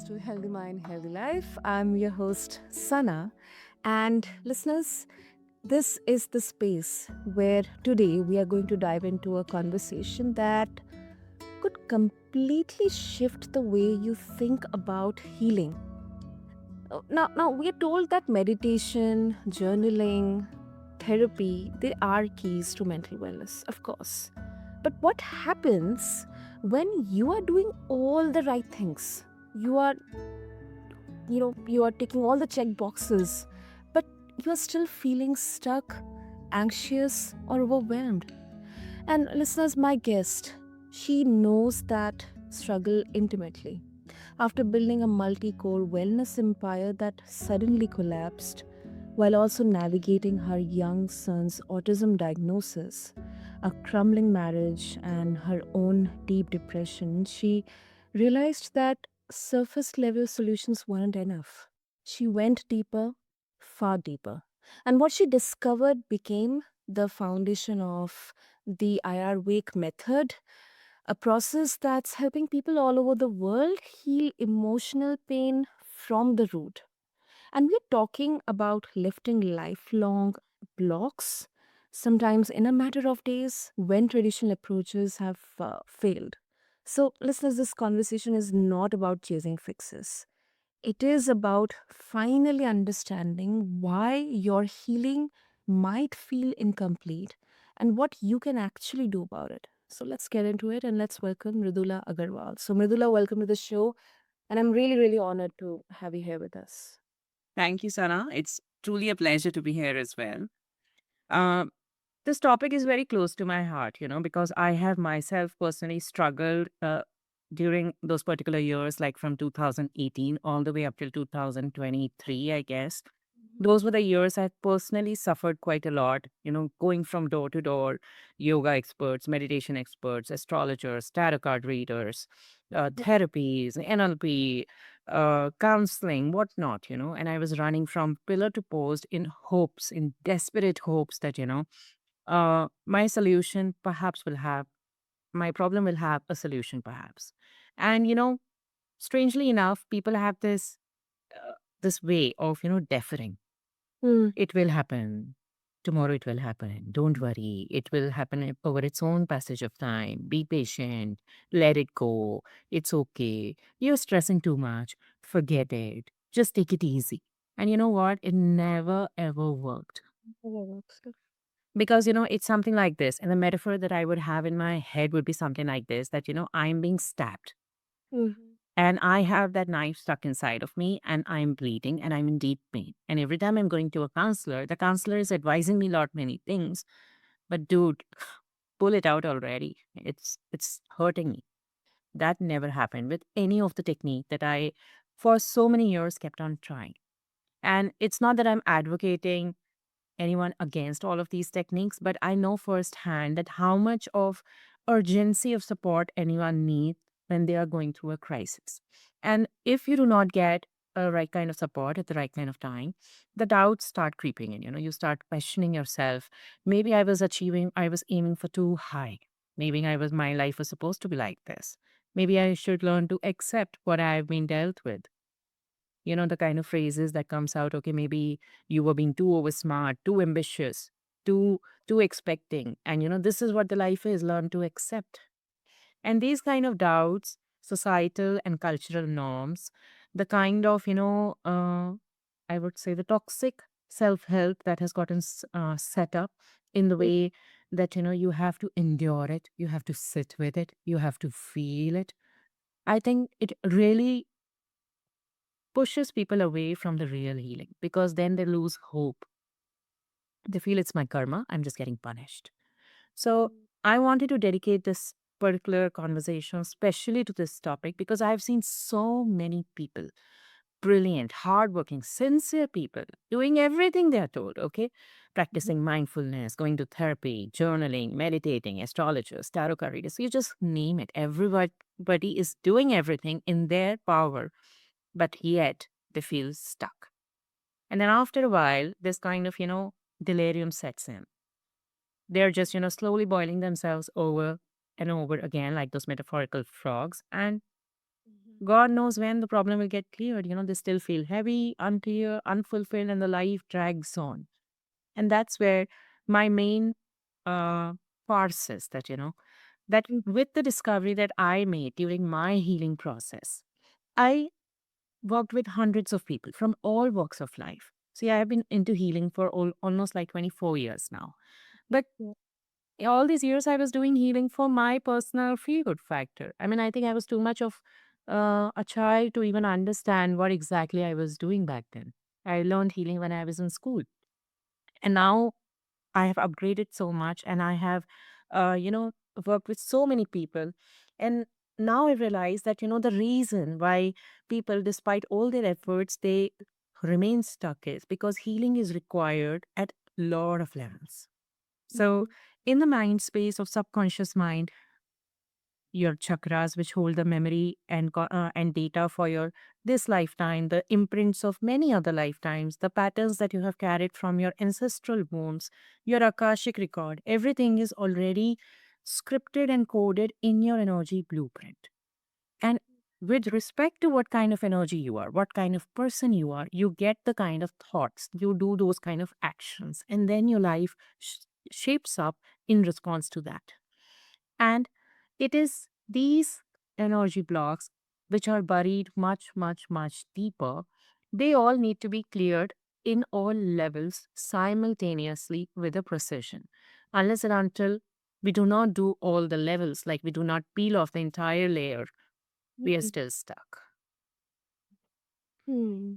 to Healthy Mind, Healthy Life. I'm your host, Sana. And listeners, this is the space where today we are going to dive into a conversation that could completely shift the way you think about healing. Now we are told that meditation, journaling, therapy, they are keys to mental wellness, of course. But what happens when you are doing all the right things? You are, you are ticking all the check boxes, but you are still feeling stuck, anxious, or overwhelmed. And listeners, my guest, she knows that struggle intimately. After building a multi core wellness empire that suddenly collapsed, while also navigating her young son's autism diagnosis, a crumbling marriage, and her own deep depression, she realized that surface level solutions weren't enough. She went deeper, far deeper. And what she discovered became the foundation of the iReAwake method, a process that's helping people all over the world heal emotional pain from the root. And we're talking about lifting lifelong blocks, sometimes in a matter of days when traditional approaches have failed. So, listeners, this conversation is not about chasing fixes. It is about finally understanding why your healing might feel incomplete and what you can actually do about it. So let's get into it and let's welcome Mridula Agarwal. So, Mridula, welcome to the show. And I'm really, really honored to have you here with us. Thank you, Sana. It's truly a pleasure to be here as well. Uh, this topic is very close to my heart, because I have myself personally struggled during those particular years, like from 2018 all the way up till 2023, I guess. Those were the years I personally suffered quite a lot, going from door to door, yoga experts, meditation experts, astrologers, tarot card readers, therapies, NLP, counseling, whatnot, and I was running from pillar to post in hopes, in desperate hopes that, my solution perhaps will have, my problem will have a solution perhaps. And, strangely enough, people have this way of, deferring. Hmm. It will happen. Tomorrow it will happen. Don't worry. It will happen over its own passage of time. Be patient. Let it go. It's okay. You're stressing too much. Forget it. Just take it easy. And you know what? It never ever worked. Because, it's something like this. And the metaphor that I would have in my head would be something like this that, I'm being stabbed Mhm. and I have that knife stuck inside of me and I'm bleeding and I'm in deep pain. And every time I'm going to a counselor, the counselor is advising me lot many things. But dude, pull it out already. It's hurting me. That never happened with any of the technique that I for so many years kept on trying. And it's not that I'm advocating anyone against all of these techniques, but I know firsthand that how much of urgency of support anyone needs when they are going through a crisis. And if you do not get a right kind of support at the right kind of time, the doubts start creeping in. You start questioning yourself. Maybe I was aiming for too high. Maybe my life was supposed to be like this. Maybe I should learn to accept what I've been dealt with. The kind of phrases that comes out, okay, maybe you were being too over smart, too ambitious, too expecting. And this is what the life is, learn to accept. And these kind of doubts, societal and cultural norms, the kind of, I would say the toxic self-help that has gotten set up in the way that, you have to endure it, you have to sit with it, you have to feel it. I think it really pushes people away from the real healing because then they lose hope. They feel it's my karma, I'm just getting punished. So I wanted to dedicate this particular conversation especially to this topic because I've seen so many people, brilliant, hardworking, sincere people doing everything they're told, okay? Practicing mindfulness, going to therapy, journaling, meditating, astrologers, tarot card readers, you just name it. Everybody is doing everything in their power, but yet they feel stuck. And then after a while, this kind of, delirium sets in. They're just, slowly boiling themselves over and over again, like those metaphorical frogs. And God knows when the problem will get cleared. They still feel heavy, unclear, unfulfilled, and the life drags on. And that's where my main uh, farce is that, that Mm, with the discovery that I made during my healing process, I worked with hundreds of people from all walks of life. See, I have been into healing for almost like 24 years now. But yeah. all these years, I was doing healing for my personal feel good factor. I mean, I think I was too much of a child to even understand what exactly I was doing back then. I learned healing when I was in school. And now I have upgraded so much and I have, uh, you know, worked with so many people. And now I realize that, the reason why people, despite all their efforts, they remain stuck is because healing is required at a lot of levels. So, Mhm. in the mind space of subconscious mind, your chakras, which hold the memory and data for your this lifetime, the imprints of many other lifetimes, the patterns that you have carried from your ancestral wounds, your akashic record, everything is already scripted and coded in your energy blueprint. And with respect to what kind of energy you are, what kind of person you are, you get the kind of thoughts, you do those kind of actions, and then your life shapes up in response to that. And it is these energy blocks which are buried much, much, much deeper. They all need to be cleared in all levels simultaneously with a precision. Unless and until we do not do all the levels, like we do not peel off the entire layer, we are Mhm. still stuck. Hmm.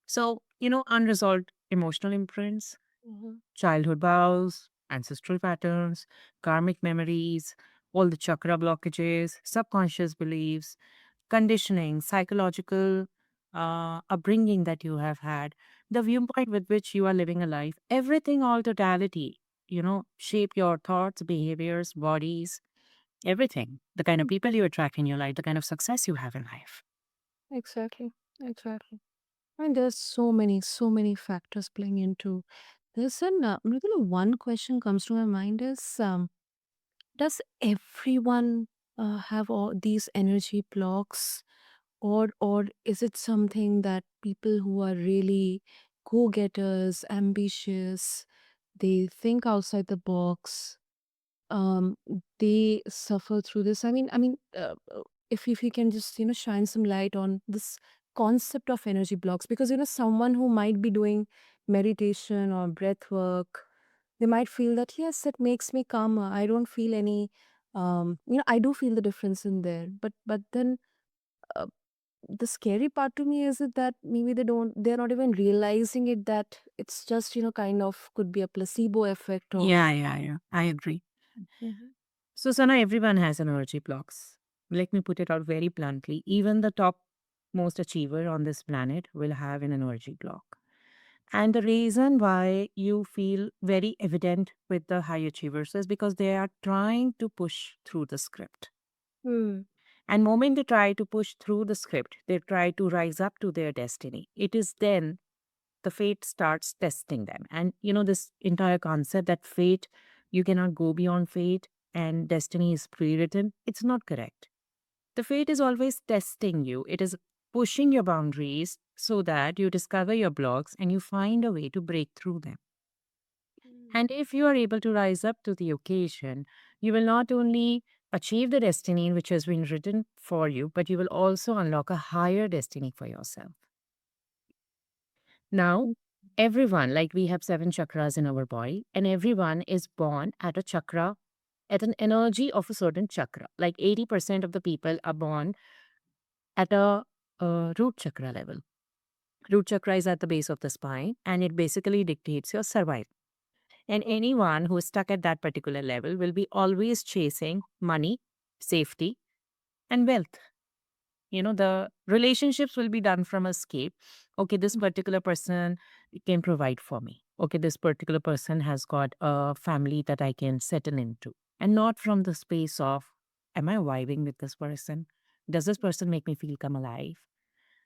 So, unresolved emotional imprints, Mhm. childhood vows, ancestral patterns, karmic memories, all the chakra blockages, subconscious beliefs, conditioning, psychological upbringing that you have had, the viewpoint with which you are living a life, everything, all totality, shape your thoughts, behaviors, bodies, everything. The kind of Mm. people you attract in your life, the kind of success you have in life. Exactly. Exactly. And there's so many factors playing into this. And Mridula, one question comes to my mind is, does everyone have all these energy blocks, or is it something that people who are really go-getters, ambitious, they think outside the box, um they suffer through this? If you can just shine some light on this concept of energy blocks, because someone who might be doing meditation or breath work, they might feel that yes, it makes me calmer, I don't feel any, I do feel the difference in there, but then uh, the scary part to me is it that maybe they're not even realizing it, that it's just kind of could be a placebo effect or. Yeah, yeah, yeah. I agree. Mhm. So, Sana, everyone has energy blocks. Let me put it out very bluntly. Even the top most achiever on this planet will have an energy block. And the reason why you feel very evident with the high achievers is because they are trying to push through the script. Hmm. And moment they try to push through the script, they try to rise up to their destiny. It is then the fate starts testing them. And this entire concept that fate, you cannot go beyond fate and destiny is pre-written, it's not correct. The fate is always testing you. It is pushing your boundaries so that you discover your blocks and you find a way to break through them. And if you are able to rise up to the occasion, you will not only achieve the destiny which has been written for you, but you will also unlock a higher destiny for yourself. Now, Mm. everyone, like we have seven chakras in our body, and everyone is born at a chakra, at an energy of a certain chakra. Like 80% of the people are born at a root chakra level. Root chakra is at the base of the spine, and it basically dictates your survival. And anyone who is stuck at that particular level will be always chasing money, safety, and wealth. The relationships will be done from escape. Okay, this particular person can provide for me. Okay, this particular person has got a family that I can settle into. And not from the space of, am I vibing with this person? Does this person make me feel come alive?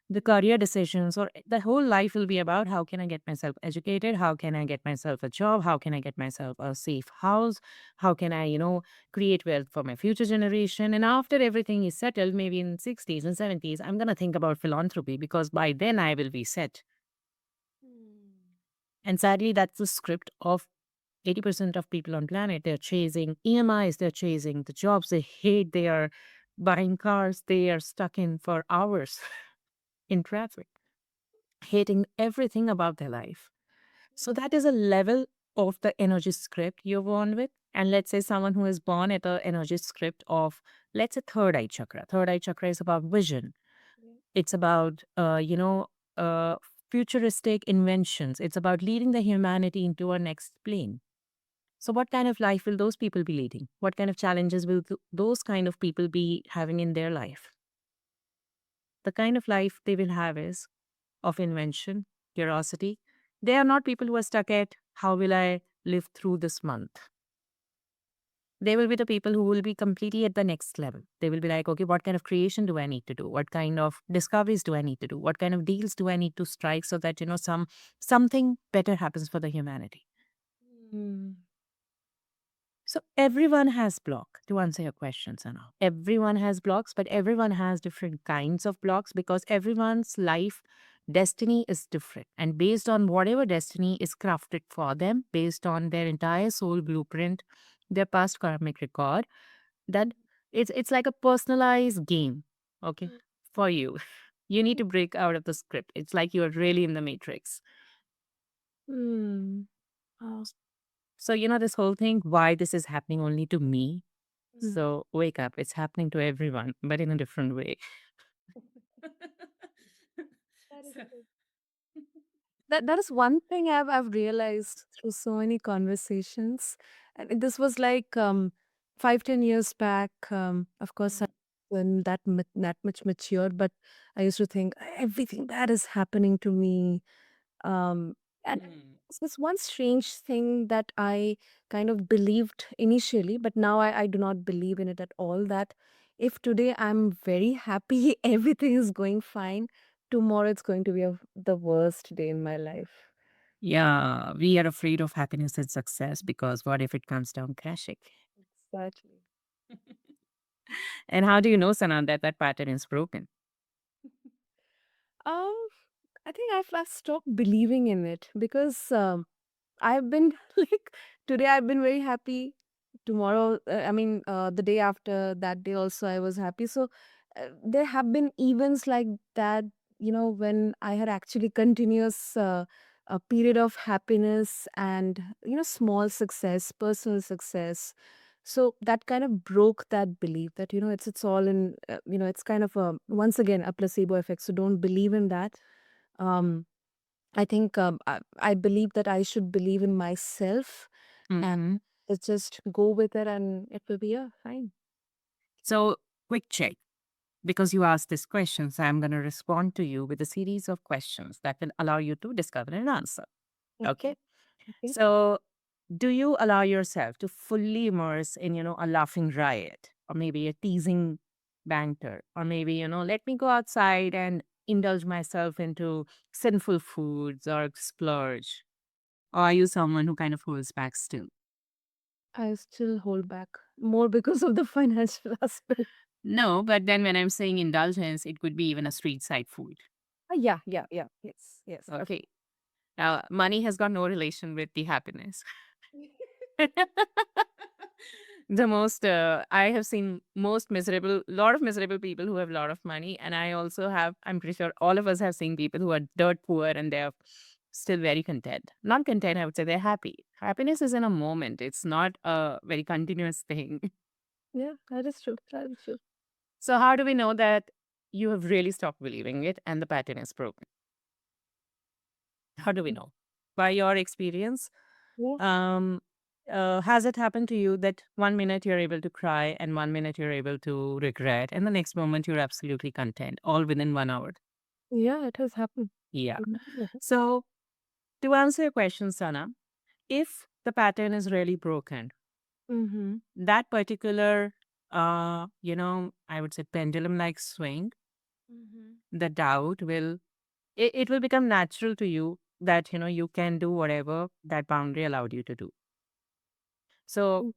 The career decisions or the whole life will be about how can I get myself educated? How can I get myself a job? How can I get myself a safe house? How can I, create wealth for my future generation? And after everything is settled, maybe in 60s and 70s, I'm going to think about philanthropy because by then I will be set. And sadly, that's the script of 80% of people on planet. They're chasing EMIs, they're chasing the jobs they hate, they are buying cars they are stuck in for hours in traffic, hating everything about their life. So that is a level of the energy script you're born with. And let's say someone who is born at the energy script of, let's say, third eye chakra. Third eye chakra is about vision. It's about, uh, futuristic inventions. It's about leading the humanity into our next plane. So, what kind of life will those people be leading? What kind of challenges will those kind of people be having in their life? The kind of life they will have is of invention, curiosity. They are not people who are stuck at how will I live through this month. They will be the people who will be completely at the next level. They will be like, okay, what kind of creation do I need to do? What kind of discoveries do I need to do? What kind of deals do I need to strike so that something better happens for the humanity? Mm. So everyone has block to answer your question, Sana. Everyone has blocks, but everyone has different kinds of blocks because everyone's life destiny is different. And based on whatever destiny is crafted for them, based on their entire soul blueprint, their past karmic record, that it's like a personalized game, okay, for you. You need to break out of the script. It's like you are really in the matrix. Mm. Oh. So, this whole thing, why this is happening only to me. Mm. So, wake up. It's happening to everyone, but in a different way. That is So- true. That is one thing I've realized through so many conversations. And this was like 5-10 years back. Of course, I wasn't that much matured, but I used to think everything bad is happening to me. And Mm. it's this one strange thing that I kind of believed initially, but now I do not believe in it at all. That if today I'm very happy, everything is going fine, tomorrow it's going to be the worst day in my life. Yeah, we are afraid of happiness and success because what if it comes down crashing? Exactly. And how do you know, Sanand, that that pattern is broken? Um, I think I've stopped believing in it because I've been like today I've been very happy. Tomorrow, the day after that day also I was happy. So there have been events like that, when I had actually continuous a period of happiness and small success, personal success. So that kind of broke that belief that it's all in it's kind of a once again a placebo effect. So don't believe in that. Um, I think I believe that I should believe in myself and Hmm. just go with it and it will be fine. So, quick check. Because you asked this question, so I'm going to respond to you with a series of questions that will allow you to discover an answer. Okay. Okay. Okay. So, do you allow yourself to fully immerse in, a laughing riot or maybe a teasing banter or maybe, let me go outside and indulge myself into sinful foods or splurge? Or are you someone who kind of holds back still? I still hold back more because of the financial aspect. No, but then when I'm saying indulgence, it could be even a street side food. Yeah, yeah, yeah. Yes, yes. Okay. Now, money has got no relation with the happiness. The most I have seen most miserable, lot of miserable people who have a lot of money, and I also have. I'm pretty sure all of us have seen people who are dirt poor and they're still very content. Not content, I would say they're happy. Happiness is in a moment. It's not a very continuous thing. Yeah, that is true. That is true. So how do we know that you have really stopped believing it and the pattern is broken? How do we know? By your experience, Yeah. Um, has it happened to you that 1 minute you're able to cry and 1 minute you're able to regret, and the next moment you're absolutely content, all within 1 hour? Yeah, it has happened. Yeah. Mhm. So, to answer your question, Sana, if the pattern is really broken, Mm-hmm. that particular, I would say pendulum like swing The doubt will, it will become natural to you that, you can do whatever that boundary allowed you to do. So,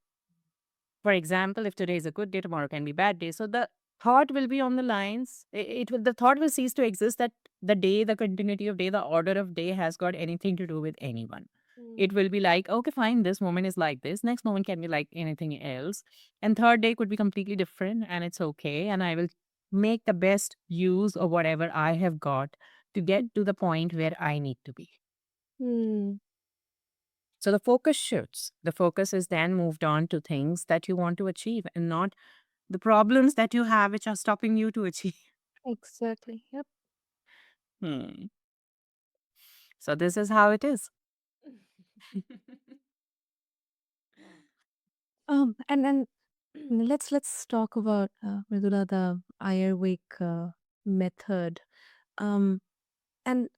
for example, if today is a good day, tomorrow can be bad day. So the thought will be on the lines. The thought will cease to exist that the day, the continuity of day, the order of day has got anything to do with anyone. It Mm. will be like, okay, fine, this moment is like this. Next moment can be like anything else. And third day could be completely different and it's okay. And I will make the best use of whatever I have got to get to the point where I need to be. Mm. So the focus shifts. The focus is then moved on to things that you want to achieve and not the problems that you have which are stopping you to achieve. Exactly. Yep. Hmm. So this is how it is. And let's talk about Mridula, the iReAwake method. Um, and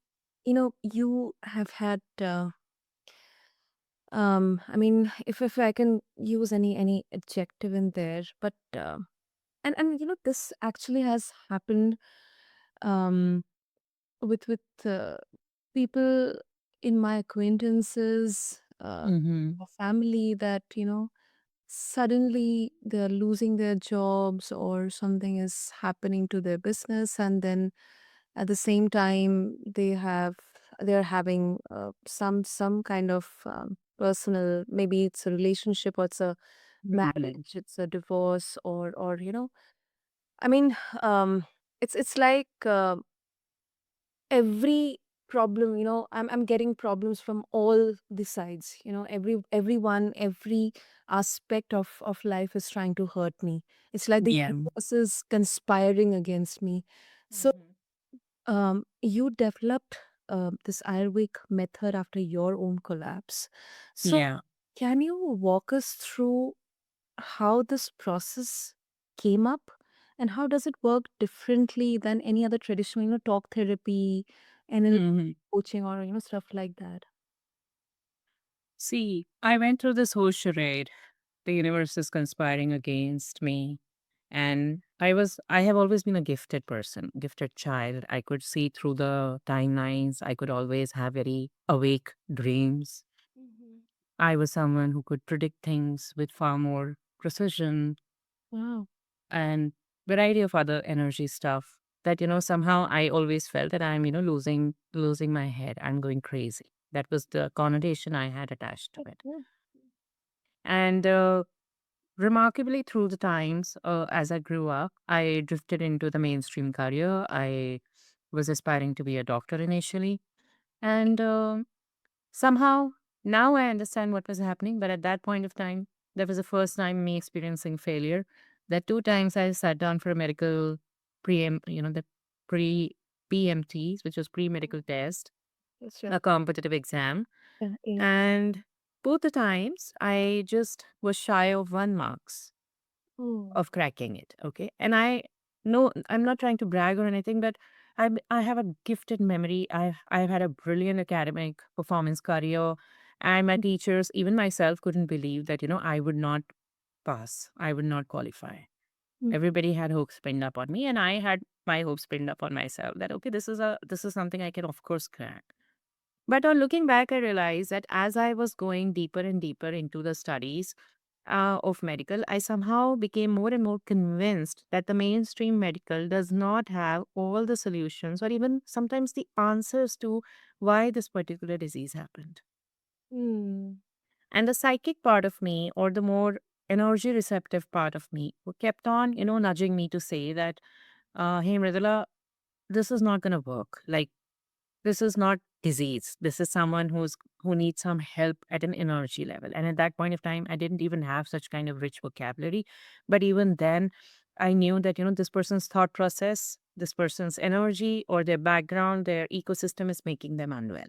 you have had. I mean, if I can use any adjective in there, but and this actually has happened um with people in my acquaintances, Mm-hmm. or family, that suddenly they're losing their jobs or something is happening to their business, and then at the same time they're having some kind of personal, maybe it's a relationship or it's a marriage, it's a divorce, or I mean, um it's like every problem, I'm getting problems from all the sides, everyone, every aspect of life is trying to hurt me. It's like the Yeah. universe is conspiring against me. So you developed this ayurvedic method after your own collapse. So Yeah. can you walk us through how this process came up, and how does it work differently than any other traditional, talk therapy and Hmm. coaching, or stuff like that? See, I went through this whole charade. The universe is conspiring against me. And I have always been a gifted person, gifted child. I could see through the timelines. I could always have very awake dreams. Mhm. I was someone who could predict things with far more precision Wow. and variety of other energy stuff that, somehow I always felt that I'm, losing my head. I'm going crazy. That was the connotation I had attached to it. Yeah. And remarkably, through the times, as I grew up, I drifted into the mainstream career. I was aspiring to be a doctor initially. And somehow now I understand what was happening. But at that point of time, that was the first time me experiencing failure. That two times I sat down for a medical the pre PMTs, which was pre medical test, That's right. a competitive exam. Yeah, yeah. And both the times I just was shy of 1 marks Oh. of cracking it. Okay. And I know I'm not trying to brag or anything, but I have a gifted memory. I've had a brilliant academic performance career. And my teachers, even myself, couldn't believe that, I would not pass. I would not qualify. Mm. Everybody had hopes pinned up on me, and I had my hopes pinned up on myself that okay, this is something I can of course crack. But on looking back, I realized that as I was going deeper and deeper into the studies of medical, I somehow became more and more convinced that the mainstream medical does not have all the solutions or even sometimes the answers to why this particular disease happened. Mm. And the psychic part of me, or the more energy receptive part of me, who kept on, nudging me to say that, hey, Mridula, this is not going to work. Like, this is not disease. This is someone who needs some help at an energy level. And at that point of time, I didn't even have such kind of rich vocabulary. But even then, I knew that, this person's thought process, this person's energy or their background, their ecosystem is making them unwell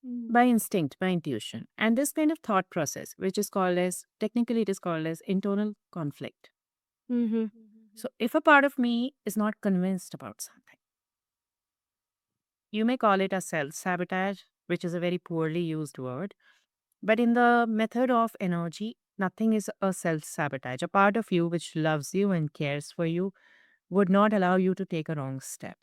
Mm. by instinct, by intuition. And this kind of thought process, which is called as, technically, it is called as internal conflict. Mm-hmm. So if a part of me is not convinced about something, you may call it a self sabotage, which is a very poorly used word. But in the method of energy, nothing is a self sabotage. A part of you which loves you and cares for you would not allow you to take a wrong step.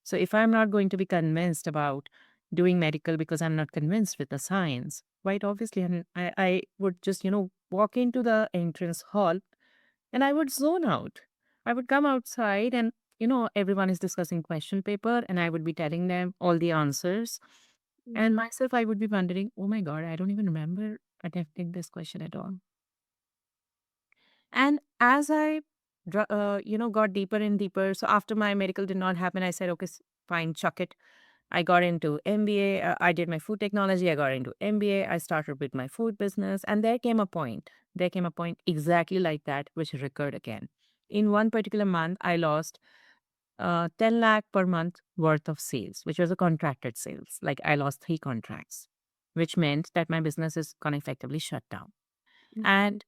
So if I'm not going to be convinced about doing medical because I'm not convinced with the science, quite obviously, I would just, walk into the entrance hall and I would zone out. I would come outside and, everyone is discussing question paper and I would be telling them all the answers. And myself, I would be wondering, oh my God, I don't even remember attempting this question at all. And as I, got deeper and deeper, so after my medical did not happen, I said, okay, fine, chuck it. I got into MBA. I did my food technology. I got into MBA. I started with my food business. And there came a point. There came a point exactly like that, which recurred again. In one particular month, I lost 10 lakh per month worth of sales, which was a contracted sales. Like I lost 3 contracts, which meant that my business is going to effectively shut down. And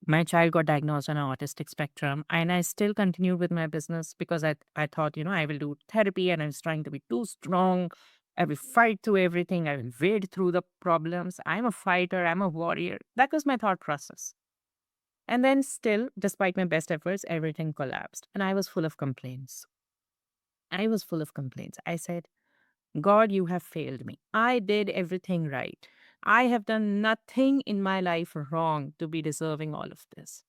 my child got diagnosed on an autistic spectrum, and I still continued with my business because I thought, I will do therapy, and I was trying to be too strong. I will fight through everything. I will wade through the problems. I'm a fighter. I'm a warrior. That was my thought process. And then still, despite my best efforts, everything collapsed. And I was full of complaints. I was full of complaints. I said, God, you have failed me. I did everything right. I have done nothing in my life wrong to be deserving all of this.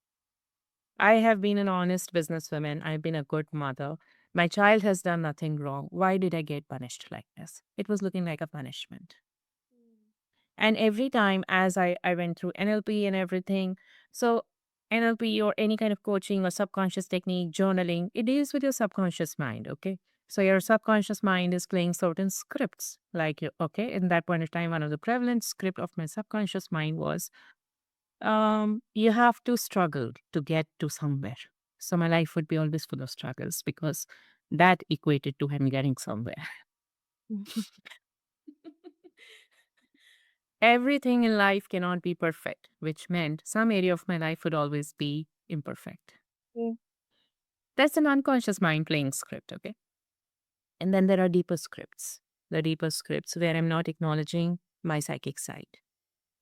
I have been an honest businesswoman. I've been a good mother. My child has done nothing wrong. Why did I get punished like this? It was looking like a punishment. And every time as I went through NLP and everything, so NLP or any kind of coaching or subconscious technique, journaling, it deals with your subconscious mind, okay? So your subconscious mind is playing certain scripts. Like, okay, in that point of time, one of the prevalent script of my subconscious mind was you have to struggle to get to somewhere. So my life would be always full of struggles because that equated to him getting somewhere. Everything in life cannot be perfect, which meant some area of my life would always be imperfect. That's an unconscious mind playing script, okay? And then there are deeper scripts, the deeper scripts where I'm not acknowledging my psychic side,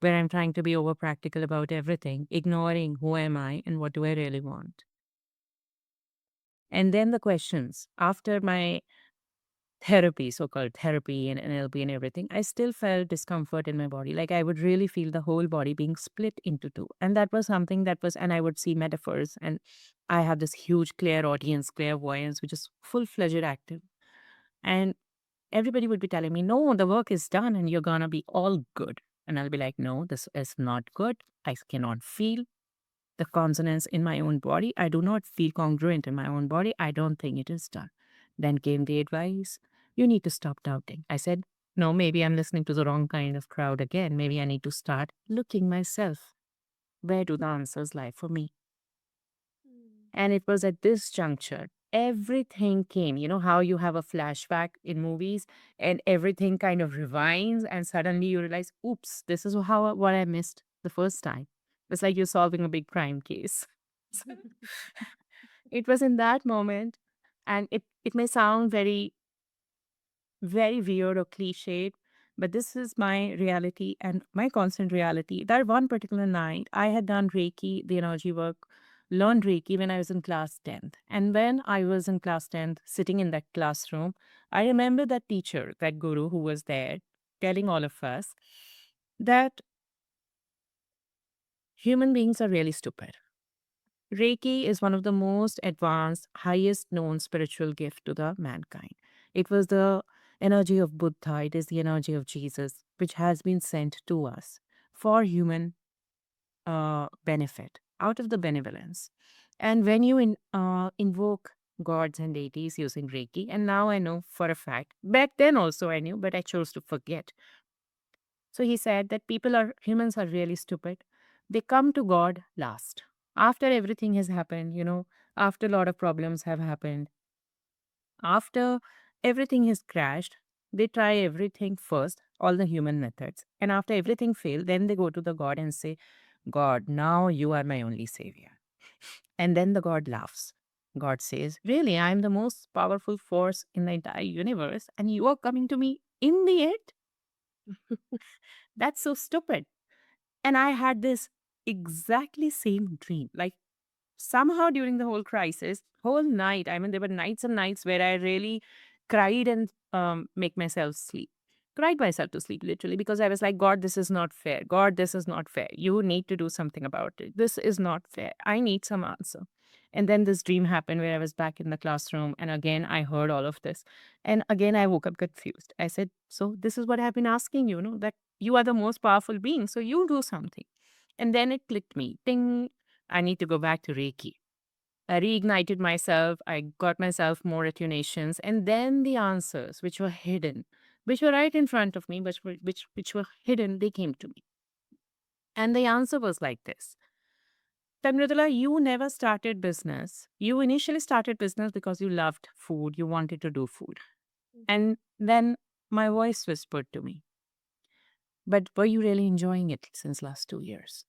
where I'm trying to be over practical about everything, ignoring who am I and what do I really want. And then the questions after my therapy, so called therapy and NLP and everything, I still felt discomfort in my body. Like I would really feel the whole body being split into two. And that was something that was, and I would see metaphors. And I have this huge clairaudience, clairvoyance, which is full fledged active. And everybody would be telling me, no, the work is done and you're going to be all good. And I'll be like, no, this is not good. I cannot feel the consonance in my own body. I do not feel congruent in my own body. I don't think it is done. Then came the advice, you need to stop doubting. I said, no, maybe I'm listening to the wrong kind of crowd again. Maybe I need to start looking myself. Where do the answers lie for me? And it was at this juncture, everything came. You know how you have a flashback in movies and everything kind of rewinds, and suddenly you realize, oops, this is how what I missed the first time. It's like you're solving a big crime case. So it was in that moment, and it may sound very very weird or cliched, but this is my reality and my constant reality. That one particular night, I had done Reiki, the energy work, learned Reiki when I was in class 10th. And when I was in class 10th, sitting in that classroom, I remember that teacher, that guru who was there, telling all of us that human beings are really stupid. Reiki is one of the most advanced, highest known spiritual gift to the mankind. It was the energy of Buddha, it is the energy of Jesus, which has been sent to us for human benefit, out of the benevolence. And when you invoke gods and deities using Reiki, and now I know for a fact, back then also I knew, but I chose to forget. So he said that humans are really stupid. They come to God last. After everything has happened, after a lot of problems have happened, after everything has crashed, they try everything first, all the human methods. And after everything failed, then they go to the God and say, God, now you are my only savior. And then the God laughs. God says, really, I am the most powerful force in the entire universe, and you are coming to me in the end? That's so stupid. And I had this exactly same dream. Like somehow during the whole crisis, whole night, I mean, there were nights and nights where I really cried and make myself sleep. Cried myself to sleep, literally, because I was like, God, this is not fair. God, this is not fair. You need to do something about it. This is not fair. I need some answer. And then this dream happened where I was back in the classroom. And again, I heard all of this. And again, I woke up confused. I said, so this is what I've been asking you, that you are the most powerful being. So you do something. And then it clicked me. Ding. I need to go back to Reiki. I reignited myself. I got myself more attunations. And then the answers, which were hidden, which were right in front of me, but which were hidden, they came to me. And the answer was like this. Mridula, you never started business. You initially started business because you loved food. You wanted to do food. And then my voice whispered to me, but were you really enjoying it since last 2 years?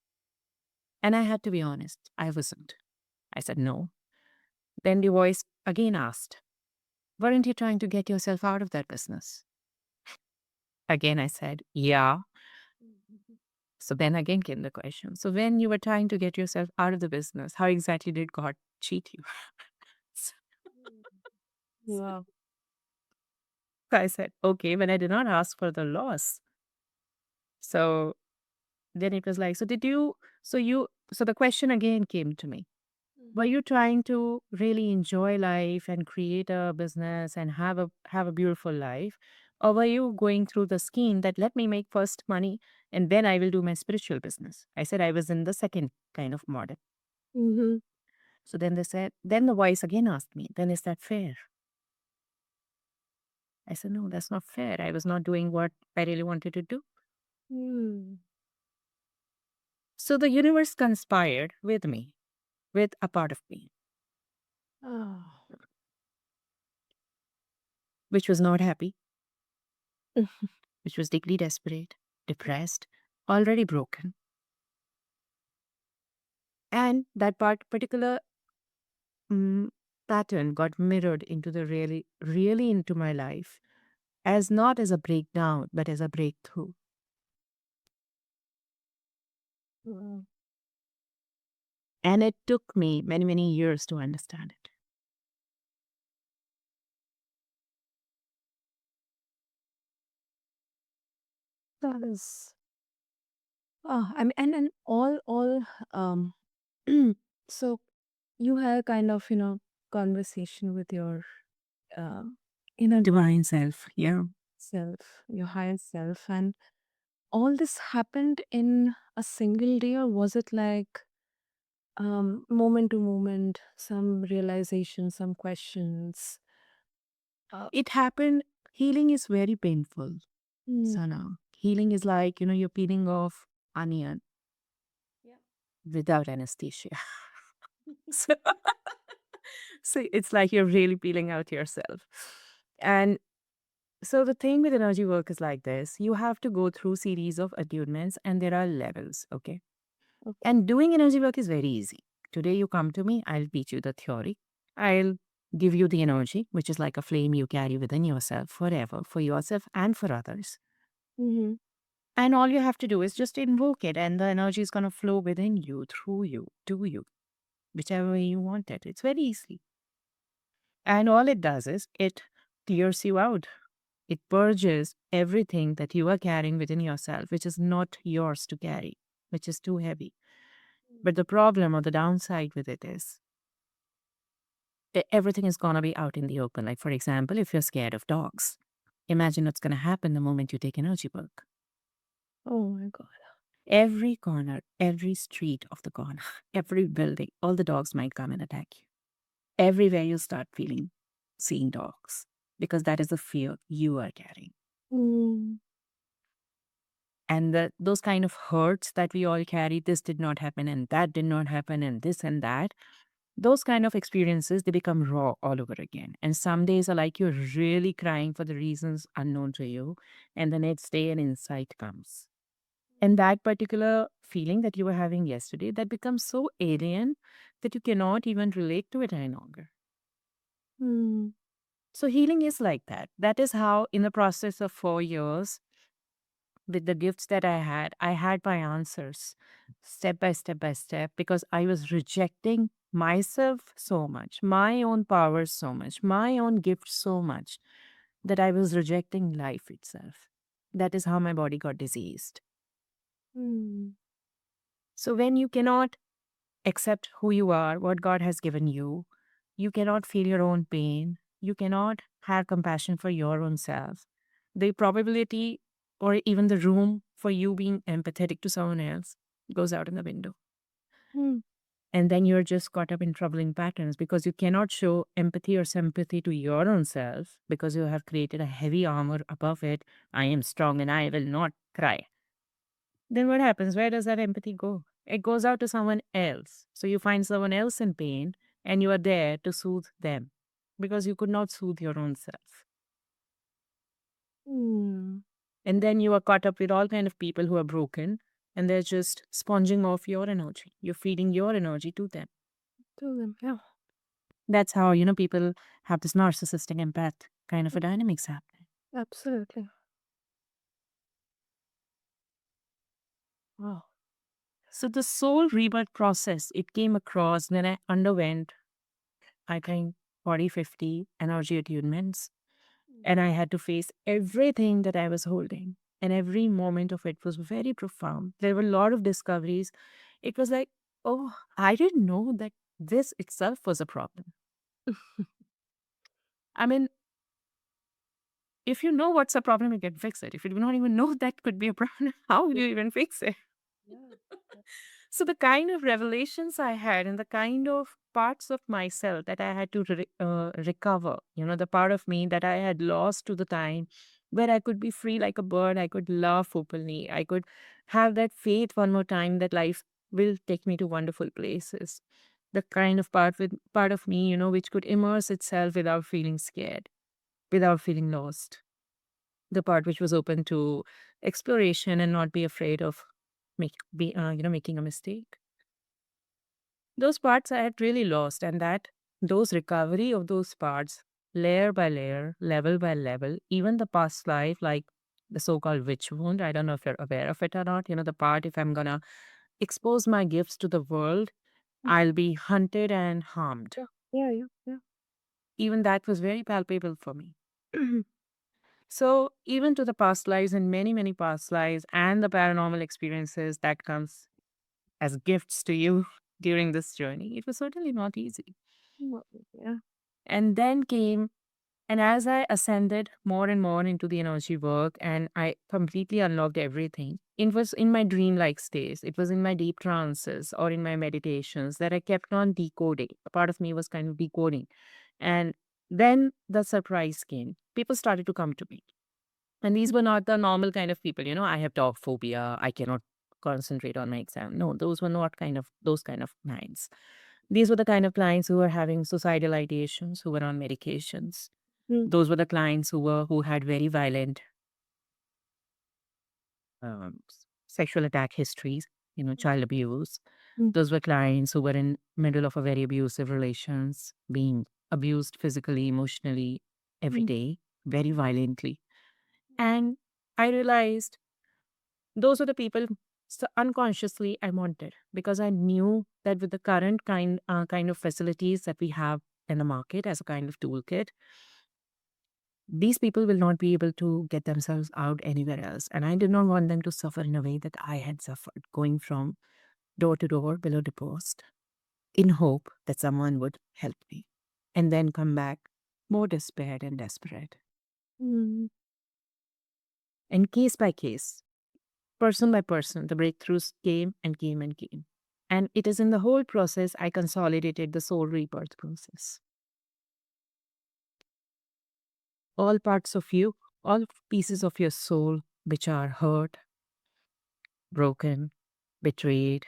And I had to be honest, I wasn't. I said no. Then the voice again asked, weren't you trying to get yourself out of that business? Again, I said, yeah. So then again came the question. So when you were trying to get yourself out of the business, how exactly did God cheat you? So Wow. I said, okay, when I did not ask for the loss. So then it was like, so the question again came to me. Were you trying to really enjoy life and create a business and have a beautiful life? Or were you going through the scheme that let me make first money and then I will do my spiritual business? I said I was in the second kind of model. Mm-hmm. So then they said, then the voice again asked me, then is that fair? I said, no, that's not fair. I was not doing what I really wanted to do. Mm. So the universe conspired with me, with a part of me, Oh. which was not happy, which was deeply desperate, depressed, already broken. And that particular mm, pattern got mirrored into the really into my life as not as a breakdown, but as a breakthrough. Wow. And it took me many, many years to understand it. That is. Oh, I mean, and all. Um. So you had kind of conversation with your um inner Divine self, yeah. self, your higher self, and all this happened in a single day, or was it like moment to moment, some realization, some questions? Uh, It happened. Healing is very painful, mm, Sana. Healing is like, you're peeling off onion yeah. without anesthesia. So, so it's like you're really peeling out yourself. And so the thing with energy work is like this. You have to go through series of attunements and there are levels, okay? Okay. And doing energy work is very easy. Today you come to me, I'll teach you the theory. I'll give you the energy, which is like a flame you carry within yourself forever, for yourself and for others. Mm-hmm. And all you have to do is just invoke it, and the energy is going to flow within you, through you, to you, whichever way you want it. It's very easy. And all it does is it clears you out. It purges everything that you are carrying within yourself, which is not yours to carry, which is too heavy. But the problem or the downside with it is everything is going to be out in the open. Like, for example, if you're scared of dogs, imagine what's going to happen the moment you take energy work. Oh my God. Every corner, every street of the corner, every building, all the dogs might come and attack you. Everywhere you start seeing dogs, because that is the fear you are carrying. Mm. And those kind of hurts that we all carry, this did not happen and that did not happen and this and that, those kind of experiences, they become raw all over again. And some days are like you're really crying for the reasons unknown to you. And the next day an insight comes. And that particular feeling that you were having yesterday, that becomes so alien that you cannot even relate to it any longer. Mm. So healing is like that. That is how, in the process of 4 years, with the gifts that I had my answers step by step by step, because I was rejecting myself so much, my own power so much, my own gift so much that I was rejecting life itself. That is how my body got diseased. Mm. So when you cannot accept who you are, what God has given you, you cannot feel your own pain, you cannot have compassion for your own self, the probability or even the room for you being empathetic to someone else goes out in the window. Mm. And then you're just caught up in troubling patterns because you cannot show empathy or sympathy to your own self because you have created a heavy armor above it. I am strong and I will not cry. Then what happens? Where does that empathy go? It goes out to someone else. So you find someone else in pain and you are there to soothe them because you could not soothe your own self. Mm. And then you are caught up with all kind of people who are broken and they're just sponging off your energy. You're feeding your energy to them. To them, yeah. That's how, people have this narcissistic empath kind of a dynamics happening. Absolutely. Wow. So the soul rebirth process, it came across when I underwent, I think, 40, 50 energy attunements. And I had to face everything that I was holding. And every moment of it was very profound. There were a lot of discoveries. It was like, oh, I didn't know that this itself was a problem. I mean, if you know what's a problem, you can fix it. If you do not even know that could be a problem, how will Yeah. you even fix it? Yeah. So the kind of revelations I had and the kind of parts of myself that I had to recover, the part of me that I had lost to the time where I could be free like a bird, I could laugh openly, I could have that faith one more time that life will take me to wonderful places. The kind of part of me, which could immerse itself without feeling scared, without feeling lost. The part which was open to exploration and not be afraid of making a mistake. Those parts I had really lost, and that those recovery of those parts, layer by layer, level by level, even the past life, like the so-called witch wound. I don't know if you're aware of it or not. The part if I'm gonna expose my gifts to the world, Mm. I'll be hunted and harmed. Yeah. Yeah. Yeah. Yeah. Even that was very palpable for me. So even to the past lives and many, many past lives and the paranormal experiences that comes as gifts to you during this journey, it was certainly not easy. Well, yeah. And then came, and as I ascended more and more into the energy work and I completely unlocked everything, it was in my dreamlike states, it was in my deep trances or in my meditations that I kept on decoding. A part of me was kind of decoding. And then the surprise came. People started to come to me. And these were not the normal kind of people, I have dog phobia, I cannot concentrate on my exam. No, those were not those kind of clients. These were the kind of clients who were having suicidal ideations, who were on medications. Mm. Those were the clients who had very violent sexual attack histories, child abuse. Mm. Those were clients who were in middle of a very abusive relations, being abused physically, emotionally, every Mm. day, very violently. And I realized those were the people unconsciously I wanted because I knew that with the current kind of facilities that we have in the market as a kind of toolkit, these people will not be able to get themselves out anywhere else. And I did not want them to suffer in a way that I had suffered, going from door to door below the post in hope that someone would help me and then come back more despaired and desperate. Mm. And case by case, person by person, the breakthroughs came and came and came. And it is in the whole process I consolidated the soul rebirth process. All parts of you, all pieces of your soul which are hurt, broken, betrayed,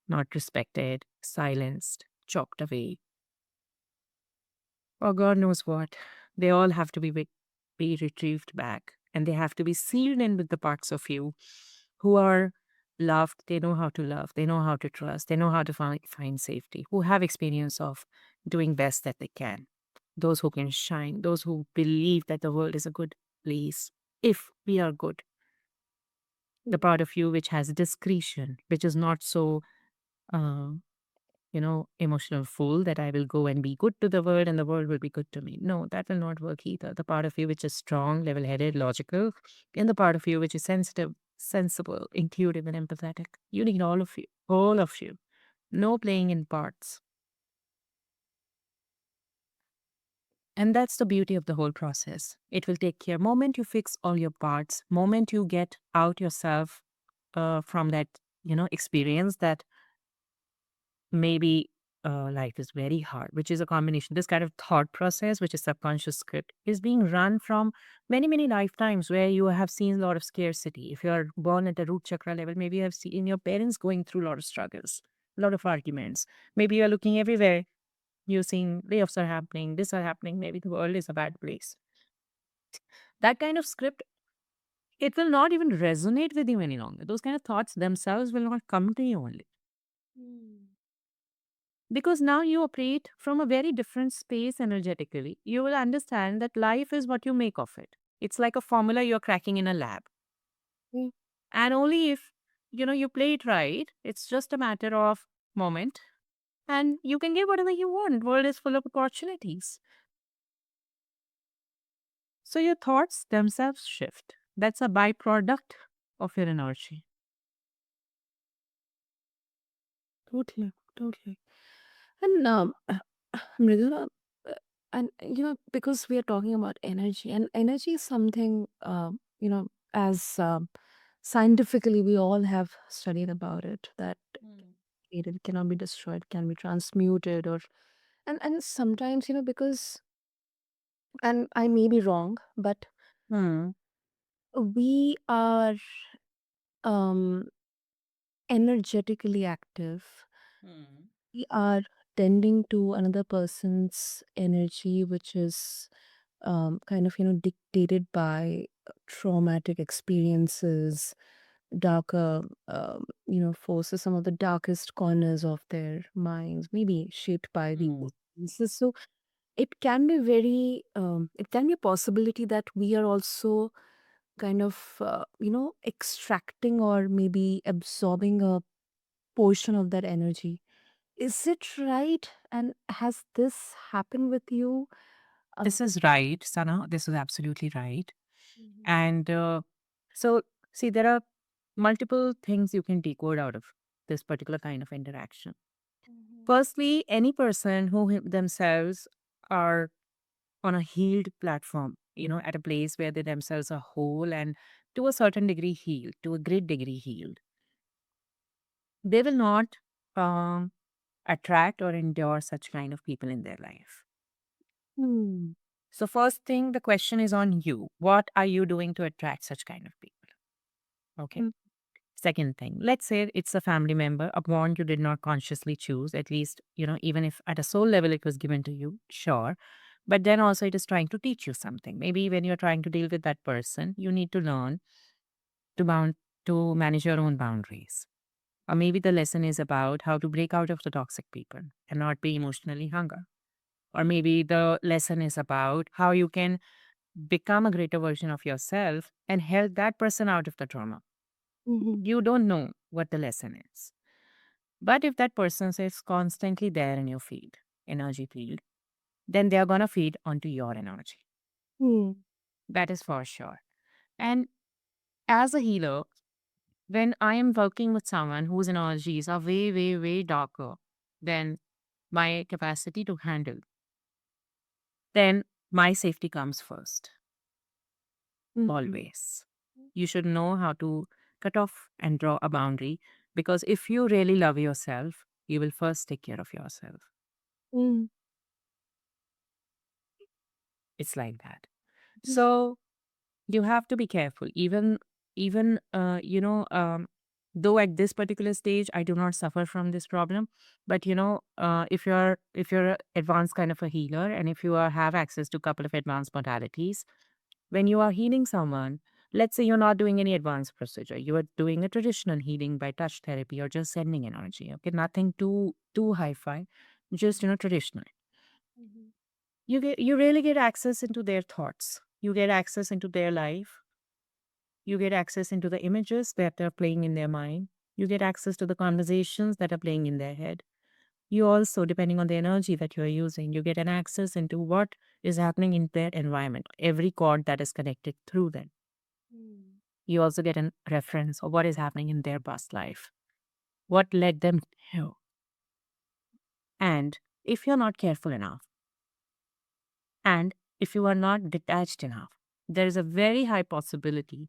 not respected, silenced, chopped away, or God knows what, they all have to be retrieved back. And they have to be sealed in with the parts of you who are loved. They know how to love. They know how to trust. They know how to find safety, who have experience of doing best that they can. Those who can shine, those who believe that the world is a good place if we are good. The Mm. part of you which has discretion, which is not so emotional fool that I will go and be good to the world and the world will be good to me. No, that will not work either. The part of you which is strong, level headed, logical, and the part of you which is sensitive, sensible, intuitive, and empathetic. You need all of you. All of you. No playing in parts. And that's the beauty of the whole process. It will take care. Moment you fix all your parts, moment you get out yourself from that, experience that maybe life is very hard, which is a combination. This kind of thought process, which is subconscious script, is being run from many, many lifetimes where you have seen a lot of scarcity. If you are born at a root chakra level, maybe you have seen your parents going through a lot of struggles, a lot of arguments. Maybe you are looking everywhere. You're seeing layoffs are happening, this are happening. Maybe the world is a bad place. That kind of script, it will not even resonate with you any longer. Those kind of thoughts themselves will not come to you only. Mm. Because now you operate from a very different space energetically. You will understand that life is what you make of it. It's like a formula you're cracking in a lab. Mm. And only if, you play it right, it's just a matter of moment and you can get whatever you want. World is full of opportunities. So your thoughts themselves shift. That's a byproduct of your energy. Totally, totally. And Mridula, and because we are talking about energy, and energy is something, as scientifically we all have studied about it, that it cannot be destroyed, can be transmuted, or and sometimes because, and I may be wrong, but Hmm. we are um energetically active. Hmm. We are tending to another person's energy, which is kind of dictated by traumatic experiences, darker forces, some of the darkest corners of their minds, maybe shaped by the Hmm. experiences. So it can be a possibility that we are also kind of extracting or maybe absorbing a portion of that energy. Is it right? And has this happened with you? This is right, Sana. This is absolutely right. Mhm. And so, see, there are multiple things you can decode out of this particular kind of interaction. Mhm. Firstly, any person who themselves are on a healed platform, at a place where they themselves are whole and to a certain degree healed, to a great degree healed, they will not um, attract or endure such kind of people in their life. Hmm. So, first thing, the question is on you. What are you doing to attract such kind of people? Okay. Mm. Second thing, let's say it's a family member, a bond you did not consciously choose, at least, even if at a soul level it was given to you, sure. But then also it is trying to teach you something. Maybe when you're trying to deal with that person, you need to learn to bound to manage your own boundaries. Or maybe the lesson is about how to break out of the toxic people and not be emotionally hunger. Or maybe the lesson is about how you can become a greater version of yourself and help that person out of the trauma. Mhm. You don't know what the lesson is. But if that person is constantly there in your field, energy field, then they are going to feed onto your energy. Hmm. That is for sure. And as a healer, when I am working with someone whose energies are way, way, way darker than my capacity to handle, then my safety comes first, Mhm. always. You should know how to cut off and draw a boundary because if you really love yourself, you will first take care of yourself. Mm. It's like that. Mm. So you have to be careful. Even though at this particular stage I do not suffer from this problem, but if you're a advanced kind of a healer and if you have access to a couple of advanced modalities, when you are healing someone, let's say you're not doing any advanced procedure, you are doing a traditional healing by touch therapy or just sending energy. Okay, nothing too hi-fi, just traditional. Mhm. You really get access into their thoughts. You get access into their life. You get access into the images that are playing in their mind. You get access to the conversations that are playing in their head. You also, depending on the energy that you're using, you get an access into what is happening in their environment, every cord that is connected through them. Mm. You also get a reference of what is happening in their past life, what led them here. And if you're not careful enough, and if you are not detached enough, there is a very high possibility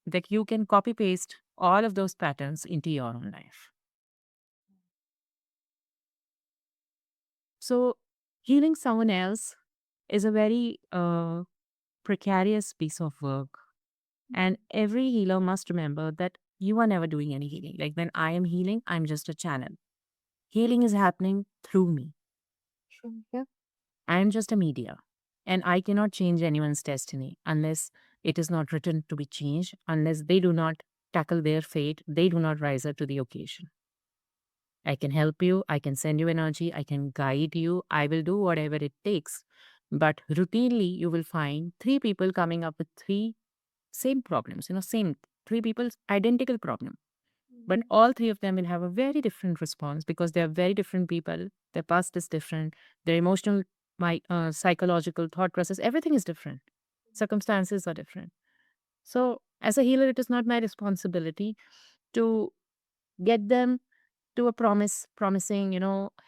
that you can copy paste all of those patterns into your own life. So, healing someone else is a very precarious piece of work. And every healer must remember that you are never doing any healing. Like when I am healing, I'm just a channel. Healing is happening through me. True. Yeah. I am just a media. And I cannot change anyone's destiny unless it is not written to be changed, unless they do not tackle their fate, they do not rise up to the occasion. I can help you, I can send you energy, I can guide you, I will do whatever it takes. But routinely, you will find three people coming up with three same problems, same three people's identical problem. But Mhm. all three of them will have a very different response because they are very different people. Their past is different. Their emotional, psychological thought process, everything is different. Circumstances are different. So, as a healer, it is not my responsibility to get them to a promising,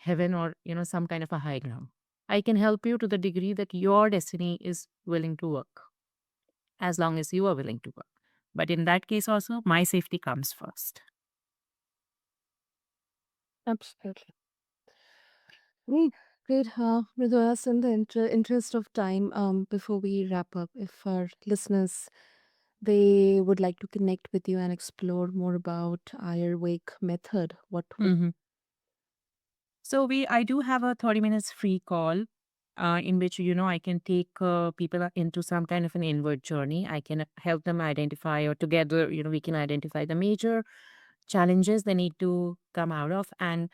heaven or, some kind of a high ground. I can help you to the degree that your destiny is willing to work, as long as you are willing to work. But in that case, also, my safety comes first. Absolutely. Great, great. Mridula, in the interest of time, before we wrap up, if our listeners they would like to connect with you and explore more about iReAwake method, what would So I do have a 30 minutes free call in which, I can take people into some kind of an inward journey. I can help them identify, or together, we can identify the major challenges they need to come out of and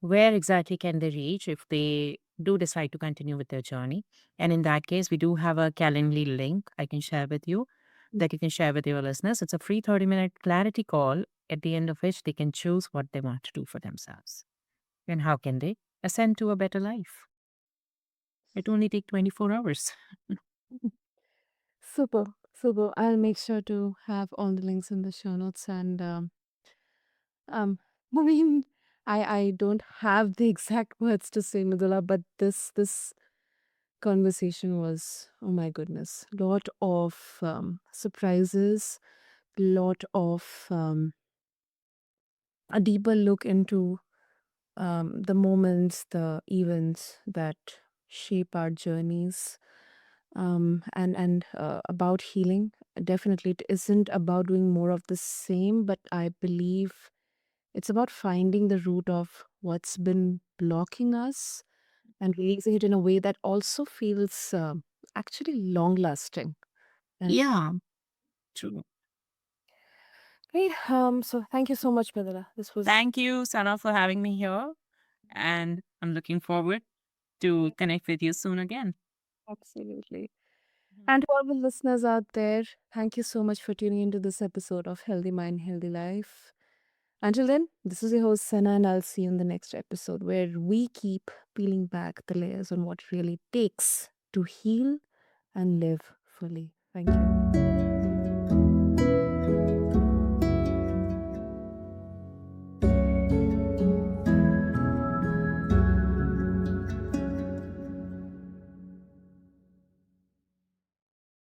where exactly can they reach if they do decide to continue with their journey. And in that case, we do have a Calendly link I can share with you that you can share with your listeners. It's a free 30-minute clarity call at the end of which they can choose what they want to do for themselves. And how can they ascend to a better life? It only takes 24 hours. super, super. I'll make sure to have all the links in the show notes and um I mean I don't have the exact words to say, Mridula, but this conversation was, oh my goodness, lot of surprises, lot of a deeper look into the moments, the events that shape our journeys, and about healing. Definitely, it isn't about doing more of the same, but I believe it's about finding the root of what's been blocking us and releasing it in a way that also feels actually long lasting. And Yeah, true. great. So thank you so much, Medela. This was Thank you, Sana, for having me here. And I'm looking forward to connect with you soon again. absolutely. And to all the listeners out there, thank you so much for tuning into this episode of Healthy Mind, Healthy Life. Until then, this is your host, Sana, and I'll see you in the next episode where we keep peeling back the layers on what really takes to heal and live fully. Thank you.